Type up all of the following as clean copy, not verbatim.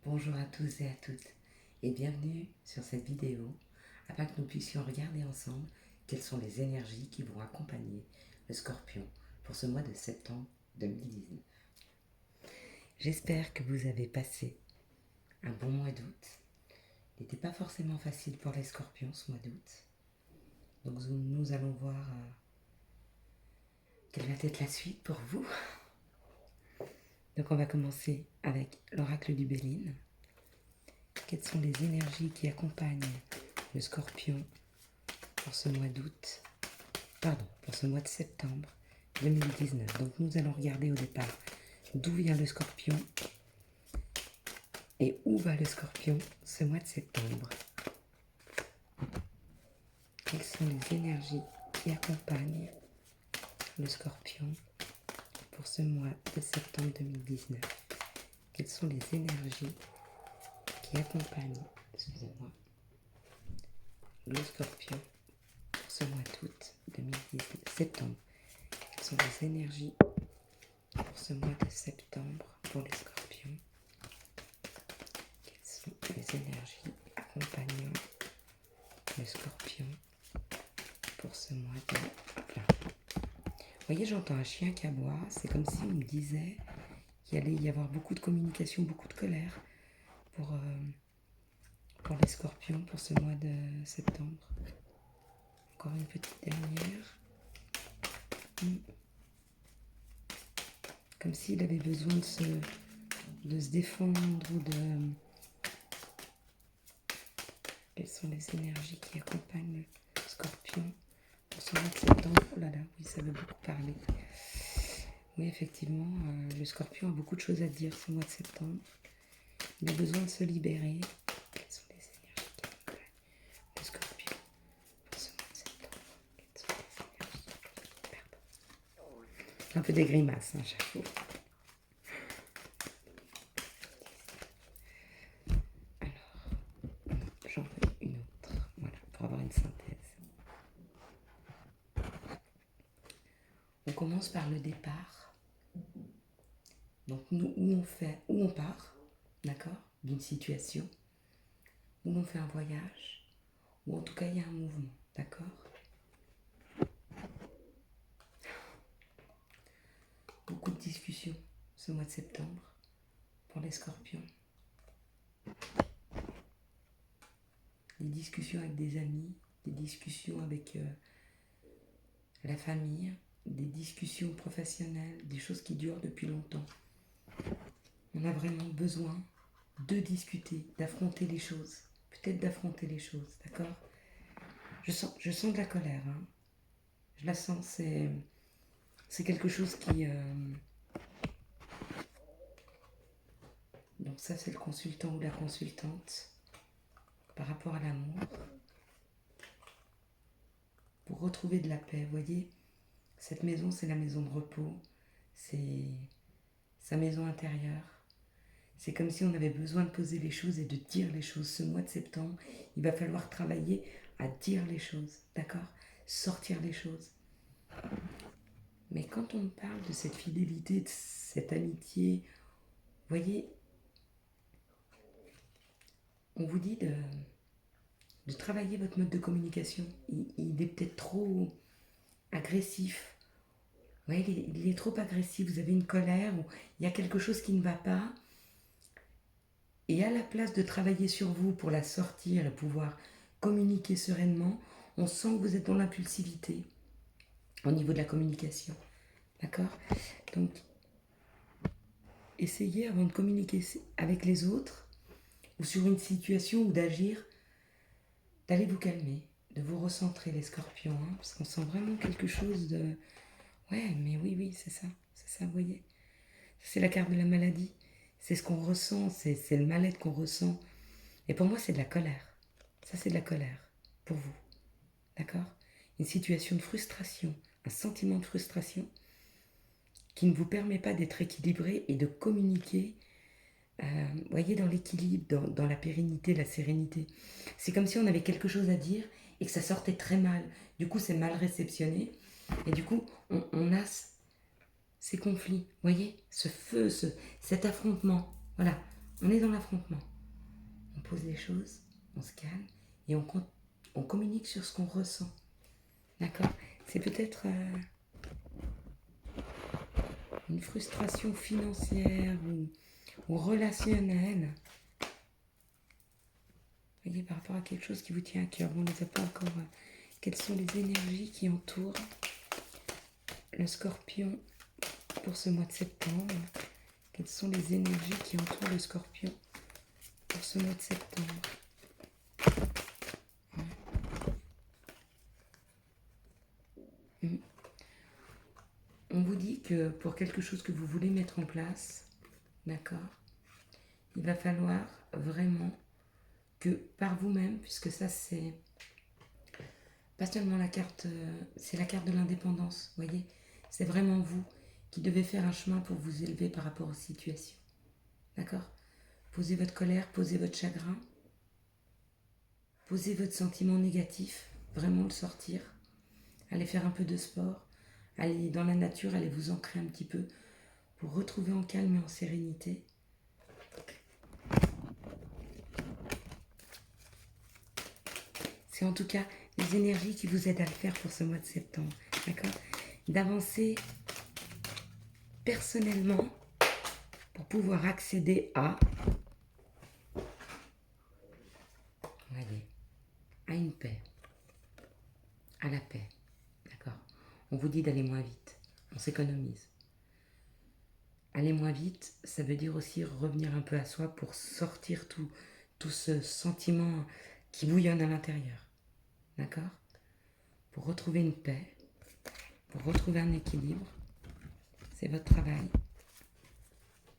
Bonjour à tous et à toutes et bienvenue sur cette vidéo afin que nous puissions regarder ensemble quelles sont les énergies qui vont accompagner le Scorpion pour ce mois de septembre 2019. J'espère que vous avez passé un bon mois d'août. Il n'était pas forcément facile pour les Scorpions ce mois d'août. Donc nous allons voir quelle va être la suite pour vous. Donc on va commencer avec l'oracle du Béline. Quelles sont les énergies qui accompagnent le Scorpion pour ce mois d'août, pour ce mois de septembre 2019. Donc nous allons regarder au départ d'où vient le Scorpion et où va le Scorpion ce mois de septembre. Quelles sont les énergies qui accompagnent le Scorpion pour ce mois de septembre 2019. Quelles sont les énergies qui accompagnent, le Scorpion pour ce mois d'août 2019, septembre. Quelles sont les énergies pour ce mois de septembre pour les Scorpions? Quelles sont les énergies accompagnant le Scorpion pour ce mois de... Vous voyez, j'entends un chien qui aboie. C'est comme si on me disait qu'il allait y avoir beaucoup de communication, beaucoup de colère pour les Scorpions pour ce mois de septembre. Encore une petite dernière. Comme s'il avait besoin de se défendre ou de... Quelles sont les énergies qui accompagnent le Scorpion pour ce mois de septembre? Oh là là, oui, ça veut beaucoup parler. Oui, effectivement, le Scorpion a beaucoup de choses à dire ce mois de septembre. Il a besoin de se libérer. Quelles sont les énergies qui accompagnent le Scorpion pour ce mois de septembre? Quelles sont les énergies? Pardon. Un peu des grimaces, hein, chaque fois. Alors, j'en veux une autre. Voilà, pour avoir une synthèse. On commence par le départ. Donc nous, où on part, d'accord, d'une situation, où on fait un voyage, ou en tout cas il y a un mouvement, d'accord. Beaucoup de discussions ce mois de septembre pour les Scorpions. Des discussions avec des amis, des discussions avec la famille, des discussions professionnelles, des choses qui durent depuis longtemps. On a vraiment besoin de discuter, d'affronter les choses. Peut-être d'affronter les choses, d'accord? Je sens de la colère, hein. Je la sens, c'est quelque chose qui... Donc ça, c'est le consultant ou la consultante par rapport à l'amour. Pour retrouver de la paix, vous voyez, cette maison, c'est la maison de repos, c'est sa maison intérieure. C'est comme si on avait besoin de poser les choses et de dire les choses. Ce mois de septembre, il va falloir travailler à dire les choses, d'accord? Sortir les choses. Mais quand on parle de cette fidélité, de cette amitié, vous voyez, on vous dit de travailler votre mode de communication. Il est peut-être trop agressif. Vous voyez, il est trop agressif. Vous avez une colère ou il y a quelque chose qui ne va pas. Et à la place de travailler sur vous pour la sortir et pouvoir communiquer sereinement, on sent que vous êtes dans l'impulsivité au niveau de la communication. D'accord? Donc, essayez avant de communiquer avec les autres ou sur une situation ou d'agir, d'aller vous calmer, de vous recentrer les Scorpions, hein, parce qu'on sent vraiment quelque chose de... Ouais, mais oui, c'est ça, vous voyez. C'est la carte de la maladie, c'est ce qu'on ressent, c'est le mal-être qu'on ressent. Et pour moi, c'est de la colère. Ça, c'est de la colère, pour vous, d'accord? Une situation de frustration, un sentiment de frustration qui ne vous permet pas d'être équilibré et de communiquer, vous voyez, dans l'équilibre, dans la pérennité, la sérénité. C'est comme si on avait quelque chose à dire et que ça sortait très mal. Du coup, c'est mal réceptionné. Et du coup, on a ces conflits, vous voyez, ce feu, cet affrontement. Voilà, On est dans l'affrontement. On pose les choses, on se calme et on communique sur ce qu'on ressent. D'accord? C'est peut-être une frustration financière ou relationnelle. Vous voyez, par rapport à quelque chose qui vous tient à cœur. On ne les a pas encore. Quelles sont les énergies qui entourent le Scorpion pour ce mois de septembre? Quelles sont les énergies qui entourent le Scorpion pour ce mois de septembre? On vous dit que pour quelque chose que vous voulez mettre en place, d'accord, il va falloir vraiment que par vous-même, puisque ça c'est pas seulement la carte, c'est la carte de l'indépendance, vous voyez, c'est vraiment vous qui devez faire un chemin pour vous élever par rapport aux situations, d'accord? Posez votre colère, posez votre chagrin, posez votre sentiment négatif, vraiment le sortir, allez faire un peu de sport, allez dans la nature, allez vous ancrer un petit peu pour retrouver en calme et en sérénité. C'est en tout cas les énergies qui vous aident à le faire pour ce mois de septembre, d'accord? D'avancer personnellement pour pouvoir accéder à, voyez, à une paix, à la paix, d'accord? On vous dit d'aller moins vite, on s'économise. Aller moins vite, ça veut dire aussi revenir un peu à soi pour sortir tout ce sentiment qui bouillonne à l'intérieur, d'accord? Pour retrouver une paix, pour retrouver un équilibre, c'est votre travail.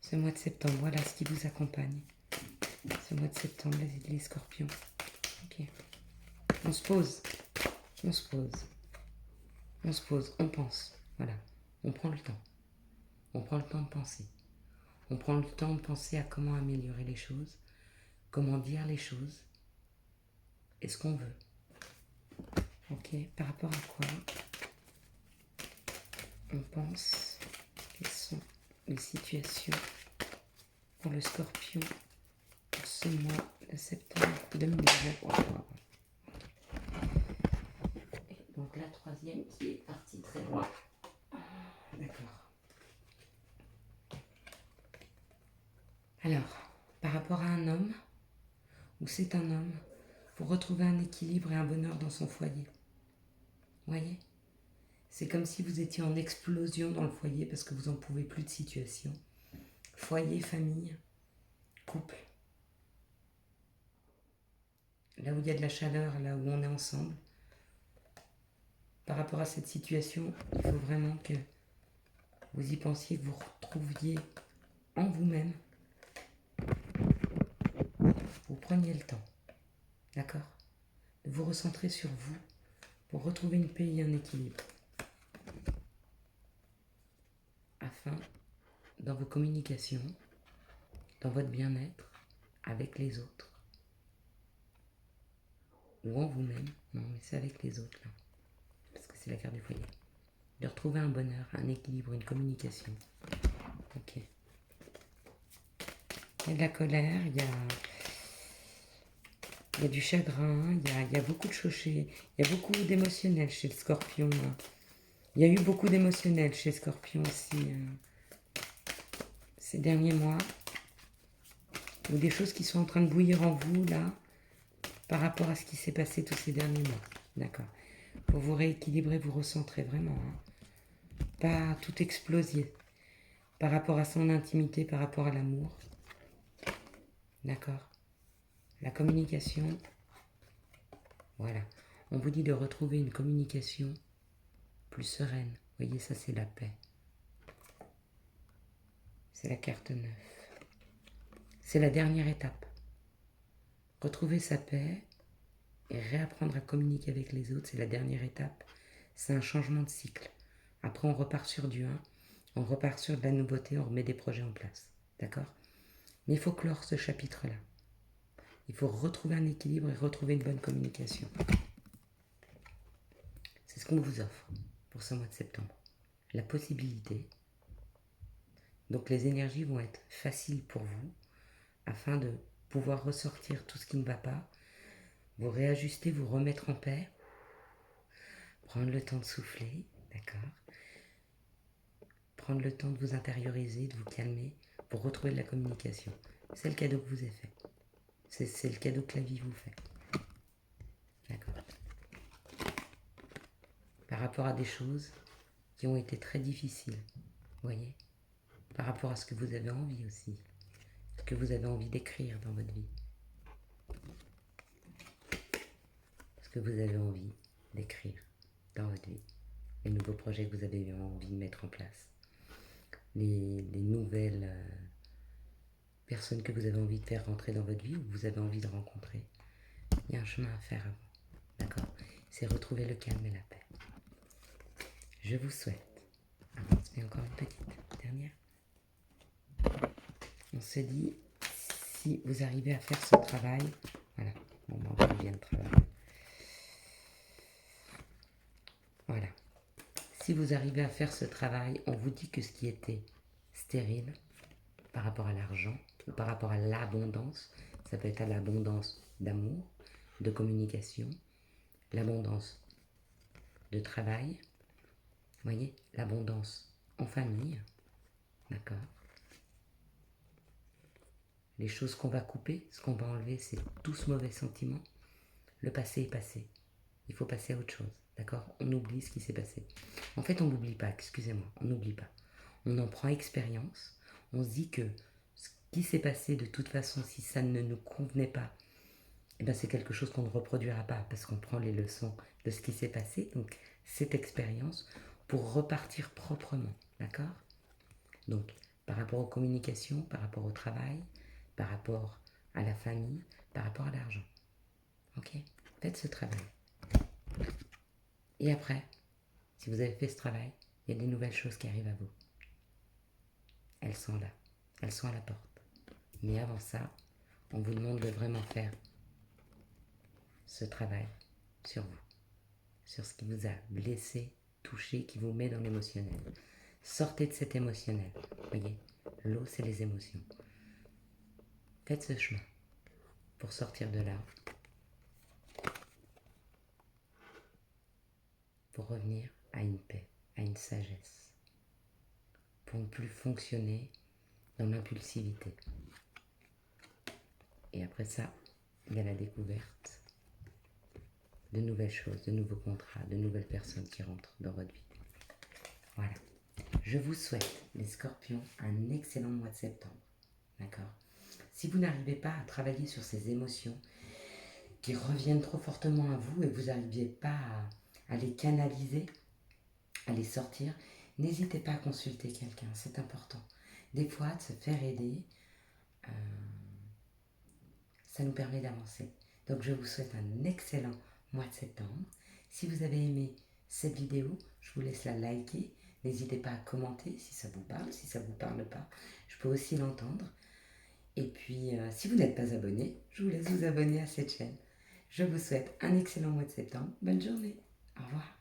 Ce mois de septembre, voilà ce qui vous accompagne. Ce mois de septembre, les scorpions. Ok. On se pose, on se pose, on se pose, on pense. Voilà. On prend le temps. On prend le temps de penser. On prend le temps de penser à comment améliorer les choses, comment dire les choses et ce qu'on veut. Ok. Par rapport à quoi on pense? Quelles sont les situations pour le scorpion pour ce mois de septembre 2019? Donc la troisième qui est partie très loin. D'accord. Alors, par rapport à un homme, ou c'est un homme, pour retrouver un équilibre et un bonheur dans son foyer. Vous voyez? C'est comme si vous étiez en explosion dans le foyer parce que vous n'en pouvez plus de situation. Foyer, famille, couple. Là où il y a de la chaleur, là où on est ensemble. Par rapport à cette situation, il faut vraiment que vous y pensiez, que vous retrouviez en vous-même. Vous preniez le temps, d'accord, de vous recentrer sur vous pour retrouver une paix et un équilibre. Afin, dans vos communications, dans votre bien-être, avec les autres, ou en vous-même, non mais c'est avec les autres là, parce que c'est la carte du foyer, de retrouver un bonheur, un équilibre, une communication. Ok. Il y a de la colère, il y a du chagrin, il y a beaucoup de choses il y a beaucoup d'émotionnel chez le scorpion. Il y a eu beaucoup d'émotionnel chez Scorpion aussi ces derniers mois. Ou des choses qui sont en train de bouillir en vous là par rapport à ce qui s'est passé tous ces derniers mois. D'accord. Pour vous rééquilibrer, vous recentrer vraiment. Pas tout explosier par rapport à son intimité, par rapport à l'amour. D'accord. La communication. Voilà. On vous dit de retrouver une communication plus sereine. Vous voyez, ça c'est la paix. C'est la carte 9. C'est la dernière étape. Retrouver sa paix et réapprendre à communiquer avec les autres, c'est la dernière étape. C'est un changement de cycle. Après, on repart sur du 1, on repart sur de la nouveauté, on remet des projets en place. D'accord? Mais il faut clore ce chapitre-là. Il faut retrouver un équilibre et retrouver une bonne communication. C'est ce qu'on vous offre pour ce mois de septembre. La possibilité. Donc les énergies vont être faciles pour vous afin de pouvoir ressortir tout ce qui ne va pas, vous réajuster, vous remettre en paix, prendre le temps de souffler, d'accord? Prendre le temps de vous intérioriser, de vous calmer, pour retrouver de la communication. C'est le cadeau que vous avez fait. C'est le cadeau que la vie vous fait. D'accord? Par rapport à des choses qui ont été très difficiles, vous voyez? Par rapport à ce que vous avez envie aussi, ce que vous avez envie d'écrire dans votre vie, ce que vous avez envie d'écrire dans votre vie, les nouveaux projets que vous avez envie de mettre en place, les nouvelles personnes que vous avez envie de faire rentrer dans votre vie ou que vous avez envie de rencontrer. Il y a un chemin à faire avant, d'accord? C'est retrouver le calme et la paix. Je vous souhaite, on se fait encore une petite dernière. On se dit, si vous arrivez à faire ce travail, voilà, mon mental vient de travailler. Voilà. Si vous arrivez à faire ce travail, on vous dit que ce qui était stérile par rapport à l'argent, ou par rapport à l'abondance, ça peut être à l'abondance d'amour, de communication, l'abondance de travail, vous voyez, l'abondance en famille, d'accord? Les choses qu'on va couper, ce qu'on va enlever, c'est tout ce mauvais sentiment. Le passé est passé. Il faut passer à autre chose, d'accord? On oublie ce qui s'est passé. En fait, on n'oublie pas, excusez-moi, on n'oublie pas. On en prend expérience. On se dit que ce qui s'est passé, de toute façon, si ça ne nous convenait pas, eh ben, c'est quelque chose qu'on ne reproduira pas parce qu'on prend les leçons de ce qui s'est passé, donc cette expérience, pour repartir proprement, d'accord? Donc, par rapport aux communications, par rapport au travail, par rapport à la famille, par rapport à l'argent. Ok? Faites ce travail. Et après, si vous avez fait ce travail, il y a des nouvelles choses qui arrivent à vous. Elles sont là. Elles sont à la porte. Mais avant ça, on vous demande de vraiment faire ce travail sur vous. Sur ce qui vous a blessé, touché, qui vous met dans l'émotionnel. Sortez de cet émotionnel. Voyez, l'eau, c'est les émotions. Faites ce chemin pour sortir de là. Pour revenir à une paix, à une sagesse. Pour ne plus fonctionner dans l'impulsivité. Et après ça, il y a la découverte de nouvelles choses, de nouveaux contrats, de nouvelles personnes qui rentrent dans votre vie. Voilà. Je vous souhaite, les scorpions, un excellent mois de septembre. D'accord? Si vous n'arrivez pas à travailler sur ces émotions qui reviennent trop fortement à vous et que vous n'arriviez pas à les canaliser, à les sortir, n'hésitez pas à consulter quelqu'un, c'est important. Des fois, de se faire aider, ça nous permet d'avancer. Donc je vous souhaite un excellent mois de septembre. Si vous avez aimé cette vidéo, je vous laisse la liker. N'hésitez pas à commenter si ça vous parle, si ça ne vous parle pas. Je peux aussi l'entendre. Et puis, si vous n'êtes pas abonné, je vous laisse vous abonner à cette chaîne. Je vous souhaite un excellent mois de septembre. Bonne journée. Au revoir.